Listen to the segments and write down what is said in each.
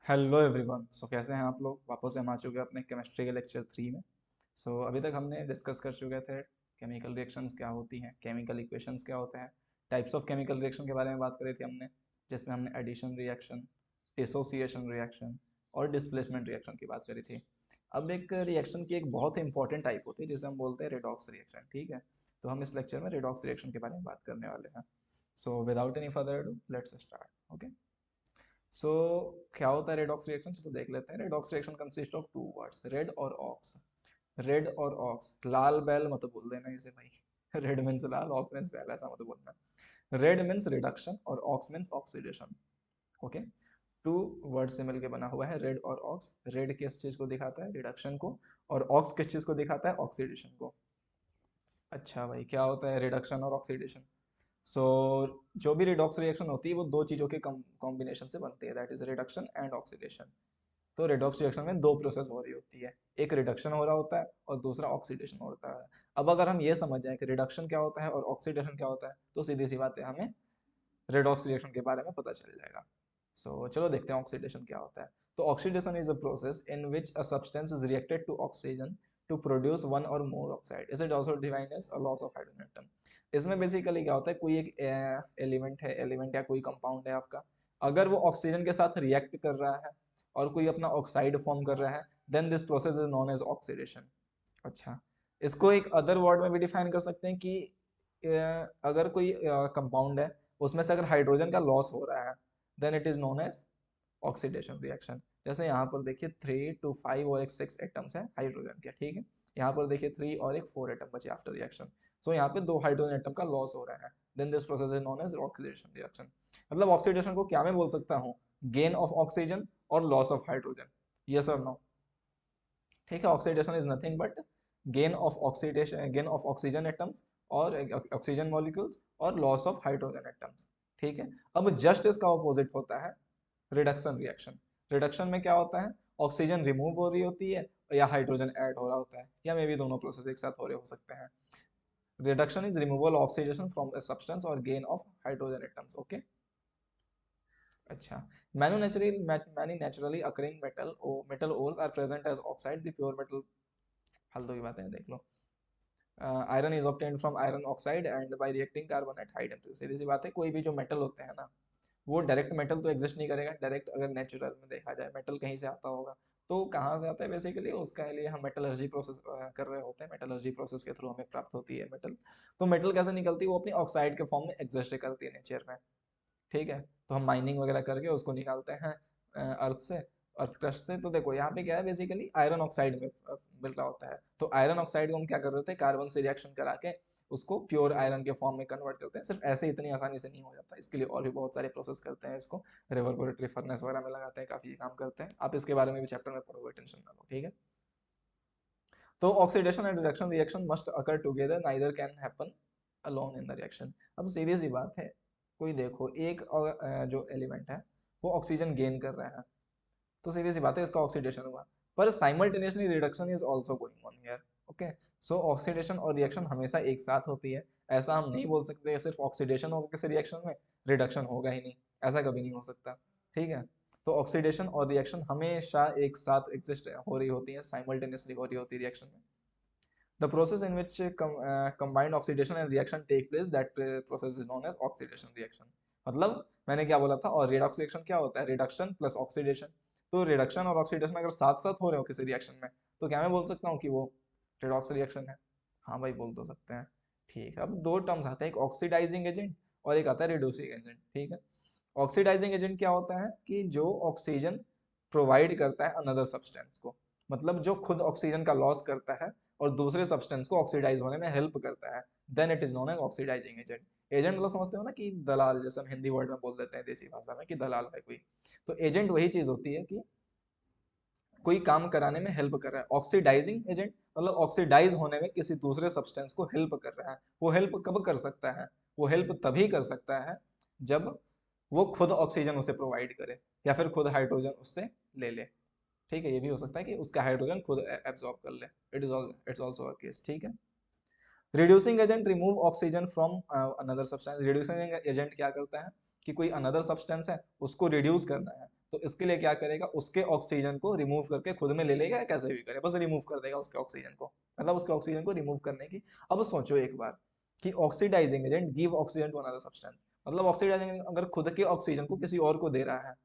Hello everyone. कैसे हैं आप लोग? वापस से हम आ चुके हैं अपने केमिस्ट्री के लेक्चर 3 में। अभी तक हमने डिस्कस कर चुके थे केमिकल रिएक्शंस क्या होती हैं, केमिकल इक्वेशंस क्या होते हैं, टाइप्स ऑफ केमिकल रिएक्शन के बारे में बात करी थी हमने, जिसमें हमने एडिशन रिएक्शन, डिसोसिएशन रिएक्शन और डिस्प्लेसमेंट रिएक्शन की बात करी थी। अब एक रिएक्शन की एक बहुत ही इंपॉर्टेंट टाइप होती है जिसे हम बोलते हैं रेडॉक्स रिएक्शन। ठीक है, तो हम इस लेक्चर में रेडॉक्स रिएक्शन के बारे में बात करने वाले हैं। Without any further do let's start. Okay, so क्या होता है रेडॉक्स रिएक्शन? तो देख लेते हैं। Redox reaction consist of two words, red और ऑक्स। रेड और ऑक्स, लाल बैल मत बोल देना इसे भाई। रेड मीन्स लाल, ऑक्स मीन्स बैल, ऐसा मत बोलना। रेड मीन्स रिडक्शन और ox means oxidation. Okay, two word से मिलकर बना हुआ है रेड और ऑक्स। रेड किस चीज को दिखाता है? रिडक्शन को। और ऑक्स किस चीज को दिखाता है? ऑक्सीडेशन को। अच्छा भाई, क्या होता है रिडक्शन और ऑक्सीडेशन? सो जो भी रिडॉक्स रिएक्शन होती है वो दो चीजों के कॉम्बिनेशन से बनती है, that is reduction and oxidation. तो रिडॉक्स रिएक्शन में दो प्रोसेस हो रही होती है, एक रिडक्शन हो रहा होता है और दूसरा ऑक्सीडेशन होता है। अब अगर हम ये समझ जाए कि रिडक्शन क्या होता है और ऑक्सीडेशन क्या होता है, तो सीधी सी बात है, हमें रेडॉक्स रिएक्शन के बारे में पता चल जाएगा। चलो देखते हैं ऑक्सीडेशन क्या होता है। तो oxidation is a process in which a substance is reacted to oxygen to produce one और more oxide. Is it also defined as a loss of hydrogen atom. इसमें बेसिकली क्या होता है, कोई एक एलिमेंट है, एलिमेंट या कोई कंपाउंड है आपका, अगर वो ऑक्सीजन के साथ रिएक्ट कर रहा है और कोई अपना ऑक्साइड फॉर्म कर रहा है, then this process is known as oxidation. अच्छा, इसको एक अदर वर्ड में भी डिफाइन कर सकते हैं कि अगर कोई कंपाउंड है, उसमें से अगर हाइड्रोजन का लॉस हो रहा है, then it is known as oxidation reaction. जैसे यहाँ पर देखिए 3 to 5 और एक 6 एटम्स है हाइड्रोजन के। ठीक है, यहाँ पर देखिए 3 और एक 4 एटम बचे आफ्टर रिएक्शन। यहाँ पे दो हाइड्रोजन एटम का लॉस हो रहा है, then this process is known as oxidation reaction. मतलब ऑक्सीडेशन को क्या मैं बोल सकता हूँ? गेन ऑफ ऑक्सीजन और लॉस ऑफ हाइड्रोजन। यस और नो? ठीक है, oxidation is nothing but gain of oxidation, gain of oxygen atoms और ऑक्सीजन मॉलिक्यूल्स और लॉस ऑफ हाइड्रोजन एटम्स। ठीक है, अब जस्ट इसका ऑपोजिट होता है रिडक्शन रिएक्शन। रिडक्शन में क्या होता है? ऑक्सीजन रिमूव हो रही होती है या हाइड्रोजन ऐड हो रहा होता है, या मे भी दोनों प्रोसेस एक साथ हो रहे हो सकते हैं। Reduction is removal oxidation from the substance और gain of hydrogen atoms. Okay, अच्छा, many naturally occurring metal ores are present as oxide the pure metal। फालतू की बातें हैं, देख लो। Iron is obtained from iron oxide and by reacting carbon at high temperature. सीधी सी बात है, कोई भी जो मेटल होते हैं ना, वो डायरेक्ट मेटल तो एग्जिस्ट नहीं करेगा। डायरेक्ट अगर नेचुरल में देखा जाए, मेटल कहीं से आता होगा, तो कहाँ से आता है? बेसिकली उसका लिए हम मेटलर्जी प्रोसेस कर रहे होते हैं, मेटलर्जी प्रोसेस के थ्रू हमें प्राप्त होती है मेटल। तो मेटल कैसे निकलती है? वो अपनी ऑक्साइड के फॉर्म में एग्जिस्ट करती है नेचर में। ठीक है, तो हम माइनिंग वगैरह करके उसको निकालते हैं अर्थ से, अर्थ क्रस्ट से। तो देखो यहाँ पे क्या है, बेसिकली आयरन ऑक्साइड में मिल रहा होता है। तो आयरन ऑक्साइड को हम क्या कर रहे होते हैं? कार्बन से रिएक्शन करा के उसको प्योर आयरन के फॉर्म में कन्वर्ट करते हैं। सिर्फ ऐसे इतनी आसानी से नहीं हो जाता, इसके लिए और भी बहुत सारे प्रोसेस करते हैं। इसको रिवर्बरेटरी फर्नेस वगैरह में लगाते हैं, काफी काम करते हैं। आप इसके बारे में भी चैप्टर में पढ़ोगे, टेंशन ना लो। ठीक है, तो oxidation and reduction reaction must occur together, neither can happen alone in the reaction. अब सीधी सी बात है, कोई देखो एक जो एलिमेंट है वो ऑक्सीजन गेन कर रहा है, तो सीधी सी बात है इसका ऑक्सीडेशन हुआ, पर simultaneously reduction is also going on here. Okay, oxidation और रिएक्शन हमेशा एक साथ होती है। ऐसा हम नहीं बोल सकते सिर्फ ऑक्सीडेशन होगा किसी रिएक्शन में, रिडक्शन होगा ही नहीं, ऐसा कभी नहीं हो सकता। ठीक है, तो ऑक्सीडेशन और रिएक्शन हमेशा एक साथ एग्जिस्ट हो रही होती है, साइमल्टेनियसली हो रही होती है रिएक्शन में। The process in which combined oxidation and reaction take place, that process is known as oxidation reaction। मतलब मैंने क्या बोला था? और रेडॉक्स रिएक्शन क्या होता है? Reduction plus oxidation. तो रिडक्शन और ऑक्सीडेशन अगर साथ साथ हो रहे हो किसी रिएक्शन में, तो क्या मैं बोल सकता हूँ कि वो रेडॉक्स रिएक्शन है? हाँ भाई, बोल तो सकते हैं। ठीक है, अब दो टर्म्स आते हैं, एक ऑक्सीडाइजिंग एजेंट और एक आता है रिड्यूसिंग एजेंट। ठीक है, ऑक्सीडाइजिंग एजेंट क्या होता है कि जो ऑक्सीजन प्रोवाइड करता है अनदर सब्सटेंस को, मतलब जो खुद ऑक्सीजन का लॉस करता है और दूसरे सब्सटेंस को ऑक्सीडाइज होने में हेल्प करता है, then it is known as oxidising agent. Agent मतलब समझते हो ना, कि दलाल, जैसे हम हिंदी वर्ड में बोल देते हैं देसी भाषा में कि दलाल है कोई। तो एजेंट वही चीज होती है कि कोई काम कराने में हेल्प कर रहा है। ऑक्सीडाइजिंग एजेंट मतलब ऑक्सीडाइज होने में किसी दूसरे सब्सटेंस को हेल्प कर रहा है। वो हेल्प कब कर सकता है? वो हेल्प तभी कर सकता है जब वो खुद ऑक्सीजन उसे प्रोवाइड करे या फिर खुद हाइड्रोजन उससे ले ले। ठीक है, ये भी हो सकता है कि उसका हाइड्रोजन खुद एब्जॉर्ब कर ले। It's also a case. ठीक है, reducing agent remove oxygen from another substance. Reducing agent क्या करता है कि कोई अनदर सब्सटेंस है उसको रिड्यूस करना है, तो इसके लिए क्या करेगा, उसके ऑक्सीजन को रिमूव करके खुद में ले लेगा, कैसे भी करे बस रिमूव कर देगा उसके ऑक्सीजन को, मतलब उसके ऑक्सीजन को रिमूव करने की। अब सोचो एक बार कि oxidising agent give oxygen to another substance, मतलब ऑक्सीडाइजिंग अगर खुद के ऑक्सीजन को किसी और को दे रहा है,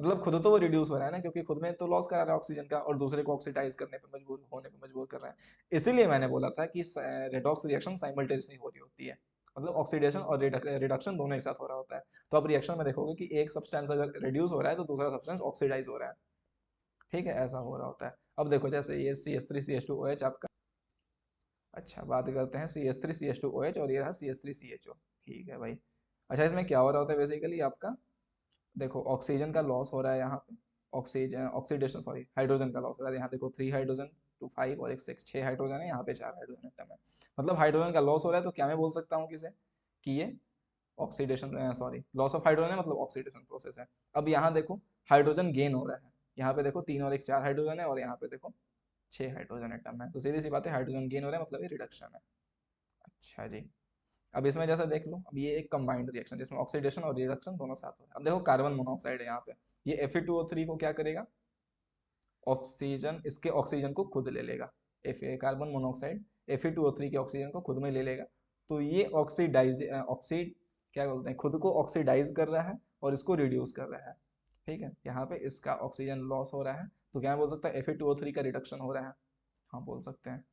मतलब खुद तो वो रिड्यूस हो रहा है ना, क्योंकि खुद में तो लॉस करा रहा है ऑक्सीजन का, और दूसरे को ऑक्सीडाइज करने पे मजबूर होने पे मजबूर कर रहा है। इसीलिए मैंने बोला था कि रेडॉक्स रिएक्शन साइमल्टेनियसली हो रही होती है, मतलब ऑक्सीडेशन और रिडक्शन दोनों एक साथ हो रहा होता है। तो आप रिएक्शन में देखोगे कि एक सब्सटेंस अगर रिड्यूस हो रहा है तो दूसरा सब्सटेंस ऑक्सीडाइज हो रहा है, ठीक है, ऐसा हो रहा होता है। अब देखो जैसे ये CH3CH2OH आपका, अच्छा बात करते हैं CH3CH2OH और ये रहा CH3CHO, ठीक है भाई। अच्छा इसमें क्या हो रहा होता है बेसिकली आपका, देखो ऑक्सीजन का लॉस हो रहा है यहाँ पे, ऑक्सीजन ऑक्सीडेशन सॉरी हाइड्रोजन का लॉस हो रहा है, यहाँ देखो 3 हाइड्रोजन टू 5 और एक 6, 6 हाइड्रोजन है, यहाँ पे 4 हाइड्रोजन एटम है, मतलब हाइड्रोजन का लॉस हो रहा है। तो क्या मैं बोल सकता हूँ किसे, कि ये oxidation sorry loss of hydrogen है, मतलब ऑक्सीडेशन प्रोसेस है। अब यहाँ देखो हाइड्रोजन गेन हो रहा है, यहाँ पे देखो 3 और एक 4 हाइड्रोजन है, और यहाँ पे देखो 6 हाइड्रोजन एटम है, तो सीधी सी बात है हाइड्रोजन गेन हो रहा है, मतलब ये रिडक्शन है। अच्छा जी, अब इसमें जैसा देख लो, अब ये एक कंबाइंड रिएक्शन जिसमें ऑक्सीडेशन और रिडक्शन दोनों साथ हो रहा है। अब देखो कार्बन मोनोऑक्साइड है यहाँ पे, ये Fe2O3 को क्या करेगा, ऑक्सीजन इसके ऑक्सीजन को खुद ले लेगा, कार्बन मोनोऑक्साइड Fe2O3 के ऑक्सीजन को खुद में ले लेगा। तो ये ऑक्सीड क्या बोलते हैं, खुद को ऑक्सीडाइज कर रहा है और इसको रिड्यूस कर रहा है, ठीक है। यहाँ पे इसका ऑक्सीजन लॉस हो रहा है, तो क्या बोल सकता है Fe2O3 का रिडक्शन हो रहा है, हाँ बोल सकते हैं।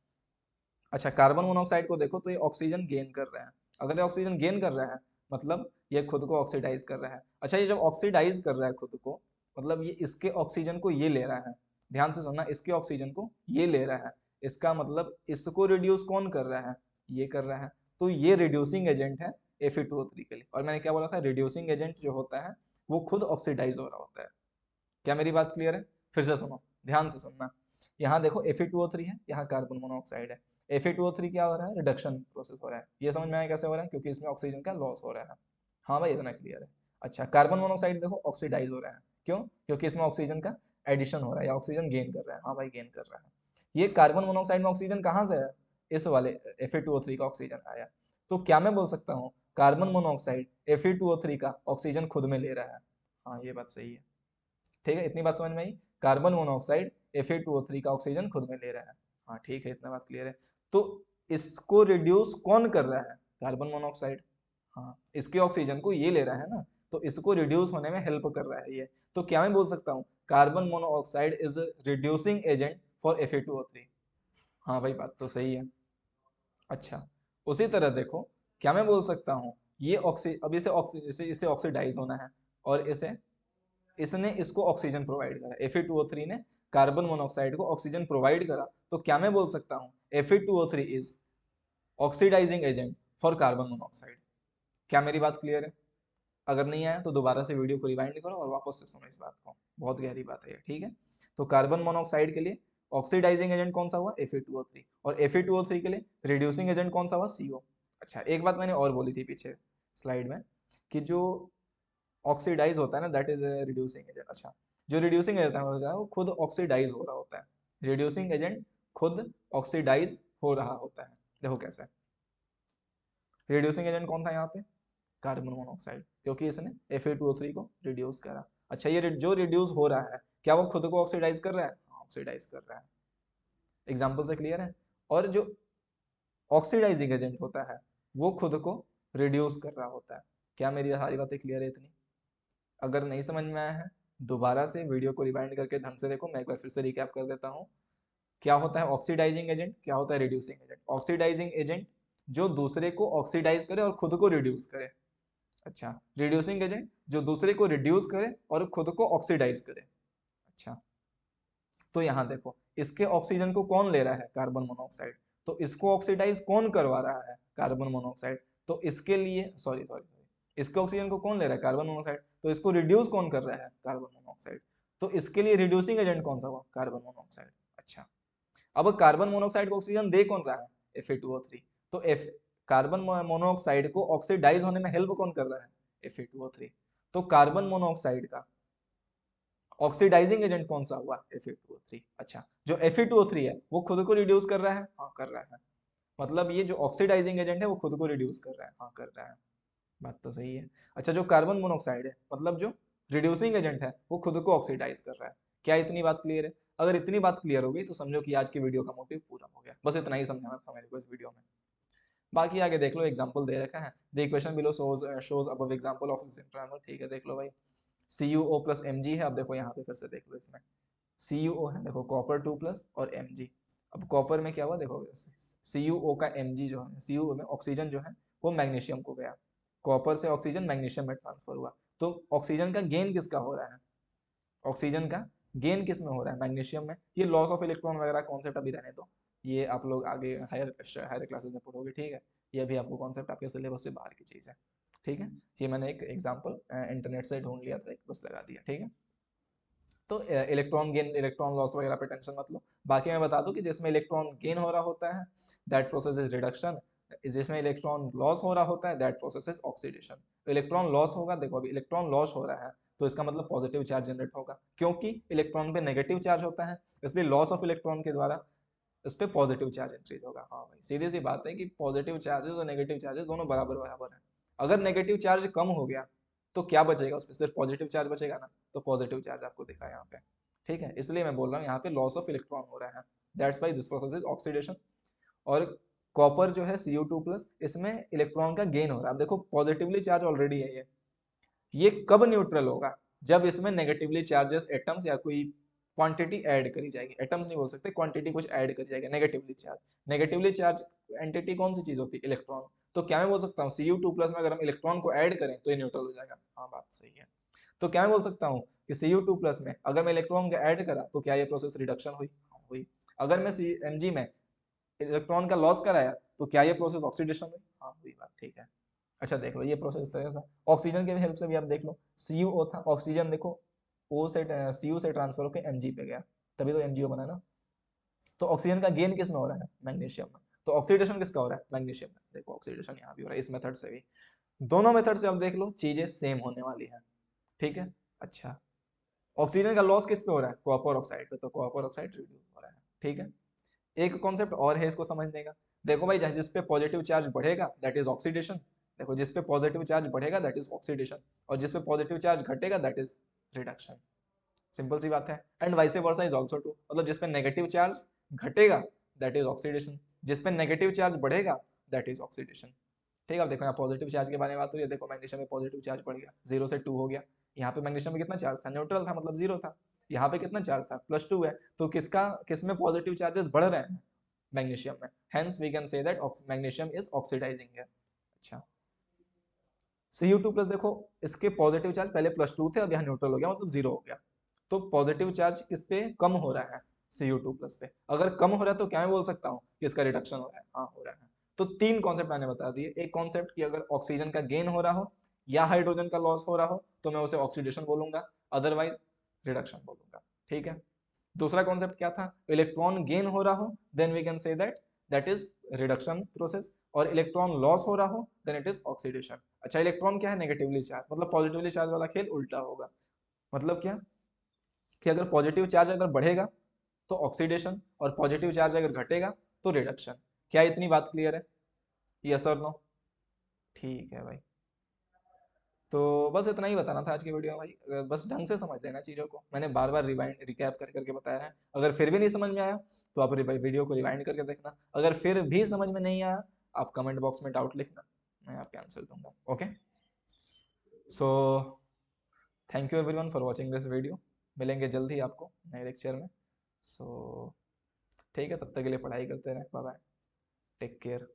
अच्छा कार्बन मोनोऑक्साइड को देखो तो ये ऑक्सीजन गेन कर रहा है, अगर ये ऑक्सीजन गेन कर रहा है मतलब ये खुद को ऑक्सीडाइज कर रहा है। अच्छा ये जब ऑक्सीडाइज कर रहा है खुद को, मतलब ये इसके ऑक्सीजन को ये ले रहा है, ध्यान से सुनना, इसके ऑक्सीजन को ये ले रहा है, इसका मतलब इसको रिड्यूस कौन कर रहा है, ये कर रहा है। तो ये रिड्यूसिंग एजेंट है Fe2O3 के लिए। और मैंने क्या बोला था, रिड्यूसिंग एजेंट जो होता है वो खुद ऑक्सीडाइज हो रहा होता है। क्या मेरी बात क्लियर है, फिर से सुनो, ध्यान से सुनना। यहाँ देखो Fe2O3 है, यहाँ कार्बन मोनोऑक्साइड है, Fe2O3 क्या हो रहा है, रिडक्शन प्रोसेस हो रहा है। ये समझ में आया कैसे हो रहा है, क्योंकि इसमें ऑक्सीजन का लॉस हो रहा है। हाँ भाई इतना क्लियर है। अच्छा कार्बन मोनोऑक्साइड देखो ऑक्सीडाइज हो रहा है, क्यों, क्योंकि इसमें ऑक्सीजन का एडिशन हो रहा है या ऑक्सीजन गेन कर रहा है, हाँ भाई गेन कर रहा है। ये कार्बन मोनोऑक्साइड में ऑक्सीजन कहाँ से है, इस वाले Fe2O3 का ऑक्सीजन आया। तो क्या मैं बोल सकता हूँ, कार्बन मोनोऑक्साइड Fe2O3 का ऑक्सीजन खुद में ले रहा है, हाँ ये बात सही है, ठीक है। इतनी बात समझ में आई, कार्बन मोनोऑक्साइड Fe2O3 का ऑक्सीजन खुद में ले रहा है, हाँ ठीक है, इतना बात क्लियर है। तो इसको रिड्यूस कौन कर रहा है, कार्बन मोनोऑक्साइड, हाँ इसके ऑक्सीजन को ये ले रहा है ना, तो इसको रिड्यूस होने में हेल्प कर रहा है ये। तो क्या मैं बोल सकता हूँ, carbon monoxide is reducing agent for Fe2O3, हाँ भाई बात तो सही है। अच्छा उसी तरह देखो, क्या मैं बोल सकता हूँ, ये अब इसे ऑक्सीडाइज होना है, और इसने इसको ऑक्सीजन प्रोवाइड करा, Fe2O3 ने कार्बन मोनोऑक्साइड को ऑक्सीजन प्रोवाइड करा। तो क्या मैं बोल सकता हूँ, Fe2O3 is oxidising agent for carbon monoxide. क्या मेरी बात क्लियर है, अगर नहीं आया तो दोबारा से वीडियो को रिवाइंड करो और वापस से सुनो इस बात को, बहुत गहरी बात है ये, ठीक है। तो कार्बन मोनोऑक्साइड के लिए ऑक्सीडाइजिंग एजेंट कौन सा हुआ, Fe2O3, और Fe2O3 के लिए रिड्यूसिंग एजेंट कौन सा हुआ, CO। अच्छा एक बात मैंने और बोली थी पीछे स्लाइड में, कि जो ऑक्सीडाइज होता है ना दैट इज रिड्यूसिंग एजेंट। अच्छा जो रिड्यूसिंग एजेंट होता है वो खुद ऑक्सीडाइज हो रहा होता है, रिड्यूसिंग एजेंट खुद ऑक्सीडाइज हो रहा होता है। देखो कैसे, रिड्यूसिंग एजेंट कौन था यहाँ पे, कार्बन मोनोऑक्साइड, क्योंकि इसने Fe2O3 को रिड्यूस करा। अच्छा ये जो रिड्यूस हो रहा है क्या वो खुद को ऑक्सीडाइज कर रहा है, ऑक्सीडाइज कर रहा है, एग्जाम्पल से क्लियर है। और जो ऑक्सीडाइजिंग एजेंट होता है वो खुद को रिड्यूस कर रहा होता है। क्या मेरी सारी बातें क्लियर है इतनी, अगर नहीं समझ में आया है दोबारा से वीडियो को रिवाइंड करके ढंग से देखो, मैं एक बार फिर से रिकैप कर देता हूँ। क्या होता है ऑक्सीडाइजिंग एजेंट, क्या होता है रिड्यूसिंग एजेंट। ऑक्सीडाइजिंग एजेंट जो दूसरे को ऑक्सीडाइज करे और खुद को रिड्यूस करे। अच्छा रिड्यूसिंग एजेंट जो दूसरे को रिड्यूस करे और खुद को ऑक्सीडाइज करे। अच्छा तो यहाँ देखो इसके ऑक्सीजन को कौन ले रहा है, कार्बन मोनोऑक्साइड, तो इसको ऑक्सीडाइज कौन करवा रहा है, कार्बन मोनोऑक्साइड। तो इसके लिए सॉरी सॉरी इसके ऑक्सीजन को कौन ले रहा है, कार्बन मोनोऑक्साइड, तो इसको रिड्यूस कौन कर रहा है, कार्बन मोनोऑक्साइड। तो इसके लिए रिड्यूसिंग एजेंट कौन सा हुआ, कार्बन मोनोऑक्साइड। अच्छा अब कार्बन मोनोऑक्साइड को ऑक्सीजन दे कौन रहा है, Fe2O3। तो एफ कार्बन मोनोऑक्साइड को ऑक्सीडाइज होने में हेल्प कौन कर रहा है, Fe2O3। तो कार्बन मोनोऑक्साइड का ऑक्सीडाइजिंग एजेंट कौन सा हुआ, Fe2O3। अच्छा जो Fe2O3 है वो खुद को रिड्यूस कर रहा है, हाँ कर रहा है, मतलब ये जो ऑक्सीडाइजिंग एजेंट है वो खुद को रिड्यूस कर रहा है, हाँ कर रहा है, बात तो सही है। अच्छा जो कार्बन मोनोऑक्साइड है मतलब जो रिड्यूसिंग एजेंट है वो खुद को ऑक्सीडाइज कर रहा है। क्या इतनी बात क्लियर है? अगर इतनी बात क्लियर हो गई तो समझो कि आज की वीडियो का मोटिव पूरा हो गया। बस इतना ही समझाना था मेरे को इस वीडियो में। बाकी आगे देख लो, एग्जांपल दे रखा है, the equation below shows above example of triangle. ठीक है, देख लो भाई, CuO प्लस Mg है। अब देखो यहाँ पे फिर से देख लो, इसमें CuO है, देखो कॉपर 2 प्लस और Mg। अब कॉपर में क्या हुआ देखो, CuO का Mg जो है, CuO में ऑक्सीजन जो है वो मैग्नीशियम को गया, कॉपर से ऑक्सीजन मैग्नीशियम में ट्रांसफर हुआ। तो ऑक्सीजन का गेन किसका हो रहा है? ऑक्सीजन का गेन किस में हो रहा है? मैग्नीशियम में। ये लॉस ऑफ इलेक्ट्रॉन वगैरह कॉन्सेप्ट अभी रहने दो, ये आप लोग आगे हायर हायर क्लासेस में पढ़ोगे। ठीक है, ये भी आपको कॉन्सेप्ट आपके सिलेबस से बाहर की चीज़ है। ठीक है, ये मैंने एक एग्जांपल इंटरनेट से ढूंढ लिया था, एक बस लगा दिया। ठीक है, तो इलेक्ट्रॉन गेन इलेक्ट्रॉन लॉस वगैरह पे टेंशन मत लो। बाकी मैं बता दूं कि जिसमें इलेक्ट्रॉन गेन हो रहा होता है दैट प्रोसेस इज रिडक्शन, जिसमें इलेक्ट्रॉन लॉस हो रहा होता है दैट प्रोसेस इज ऑक्सीडेशन। तो इलेक्ट्रॉन लॉस होगा, देखो अभी इलेक्ट्रॉन लॉस हो रहा है तो इसका मतलब पॉजिटिव चार्ज जनरेट होगा, क्योंकि इलेक्ट्रॉन पे नेगेटिव चार्ज होता है, इसलिए लॉस ऑफ इलेक्ट्रॉन के द्वारा इस पर पॉजिटिव चार्ज इंक्रीज होगा। हाँ भाई, सीधी सी बात है कि पॉजिटिव चार्जेस और नेगेटिव चार्जेस दोनों बराबर बराबर है। अगर नेगेटिव चार्ज कम हो गया तो क्या बचेगा उसमें? सिर्फ पॉजिटिव चार्ज बचेगा ना, तो पॉजिटिव चार्ज आपको दिखा यहाँ पे। ठीक है, इसलिए मैं बोल रहा हूँ यहाँ पे लॉस ऑफ इलेक्ट्रॉन हो रहा है, that's why this process is oxidation. और कॉपर जो है Cu2 प्लस, इसमें इलेक्ट्रॉन का गेन हो रहा है। अब देखो पॉजिटिवली चार्ज ऑलरेडी है ये कब न्यूट्रल होगा? जब इसमें नेगेटिवली चार्जेस एटम्स या कोई क्वांटिटी ऐड करी जाएगी, एटम्स नहीं बोल सकते, क्वांटिटी कुछ ऐड करी जाएगी, negatively charge. Negatively charge entity कौन सी चीज होती है? इलेक्ट्रॉन। तो क्या मैं बोल सकता हूँ Cu2 प्लस में अगर हम इलेक्ट्रॉन को ऐड करें तो ये न्यूट्रल हो जाएगा? हाँ, बात सही है। तो क्या मैं बोल सकता हूँ कि Cu2 प्लस में अगर मैं इलेक्ट्रॉन को ऐड करा तो क्या ये प्रोसेस रिडक्शन हुई? हाँ, हुई। अगर मैं Mg में इलेक्ट्रॉन का लॉस कराया तो क्या ये प्रोसेस ऑक्सीडेशन हुई? हाँ, हुई। बात ठीक है। अच्छा देख लो, ये प्रोसेस इस तरह से ऑक्सीजन के हेल्प से भी आप देख लो, CuO था, ऑक्सीजन देखो O से Cu से ट्रांसफर होकर Mg पे गया, तभी तो MgO बना ना। तो ऑक्सीजन का गेन किस में हो रहा है? मैग्नीशियम में। तो ऑक्सीडेशन किसका हो रहा है? मैग्नीशियम में। देखो ऑक्सीडेशन यहाँ भी हो रहा है इस मेथड से भी। दोनों मेथड से आप देख लो चीजें सेम होने वाली है। ठीक है, अच्छा ऑक्सीजन का लॉस किस पे हो रहा है? कॉपर ऑक्साइड पे, तो कॉपर ऑक्साइड रिड्यूस हो रहा है। ठीक है, एक कॉन्सेप्ट और है इसको समझने का। देखो भाई, जिस पे पॉजिटिव चार्ज बढ़ेगा दैट इज ऑक्सीडेशन। देखो जिस पे पॉजिटिव चार्ज बढ़ेगा दैट इज ऑक्सीडेशन, और जिस पे पॉजिटिव चार्ज घटेगा दैट इज रिडक्शन। सिंपल सी बात है। And vice versa is also true, मतलब जिस पे नेगेटिव चार्ज घटेगा दैट इज ऑक्सीडेशन, जिस पे नेगेटिव चार्ज बढ़ेगा दैट इज ऑक्सीडेशन। ठीक है, अब देखो यहाँ पॉजिटिव चार्ज के बारे में बात हुई है। देखो मैग्नीशियम में पॉजिटिव चार्ज बढ़ गया, 0 से 2 हो गया। यहाँ पे मैग्नीशियम में कितना चार्ज था? न्यूट्रल था, मतलब 0 था। यहाँ पे कितना चार्ज था? +2 है। तो किस में पॉजिटिव चार्जेस बढ़ रहे हैं? मैग्नीशियम में। Hence we can say that magnesium is oxidising है। अच्छा, Cu2 प्लस देखो, इसके पॉजिटिव चार्ज पहले +2 थे, अब यहाँ न्यूट्रल हो गया, मतलब 0 हो गया। तो पॉजिटिव चार्ज किस पे कम हो रहा है? Cu2 प्लस पे। अगर कम हो रहा है तो क्या मैं बोल सकता हूँ कि इसका रिडक्शन हो रहा है? हाँ, हो रहा है। तो 3 कॉन्सेप्ट मैंने बता दिए। एक कॉन्सेप्ट कि अगर ऑक्सीजन का गेन हो रहा हो या हाइड्रोजन का लॉस हो रहा हो तो मैं उसे ऑक्सीडेशन बोलूंगा, अदरवाइज रिडक्शन बोलूंगा। ठीक है, दूसरा कॉन्सेप्ट क्या था? इलेक्ट्रॉन गेन हो रहा हो then we can say that that is reduction process, और इलेक्ट्रॉन लॉस हो रहा हो देन इट इज ऑक्सीडेशन। अच्छा, इलेक्ट्रॉन क्या है? नेगेटिवली चार्ज, मतलब पॉजिटिवली चार्ज वाला खेल उल्टा होगा। मतलब क्या कि अगर पॉजिटिव चार्ज अगर बढ़ेगा तो ऑक्सीडेशन, और पॉजिटिव चार्ज अगर घटेगा तो रिडक्शन। क्या इतनी बात क्लियर है? यस और नो? ठीक है भाई, तो बस इतना ही बताना था आज की वीडियो में भाई। बस ढंग से समझ लेना चीज़ों को, मैंने बार बार रिवाइंड रिकैप कर करके बताया है। अगर फिर भी नहीं समझ में आया तो आप वीडियो को रिवाइंड करके देखना। अगर फिर भी समझ में नहीं आया आप कमेंट बॉक्स में डाउट लिखना, मैं आपके आंसर दूंगा। Okay, so thank you everyone for watching this video. मिलेंगे जल्द ही आपको नए लेक्चर में। सो ठीक है, तब तक के लिए पढ़ाई करते रहें। Bye bye, take care.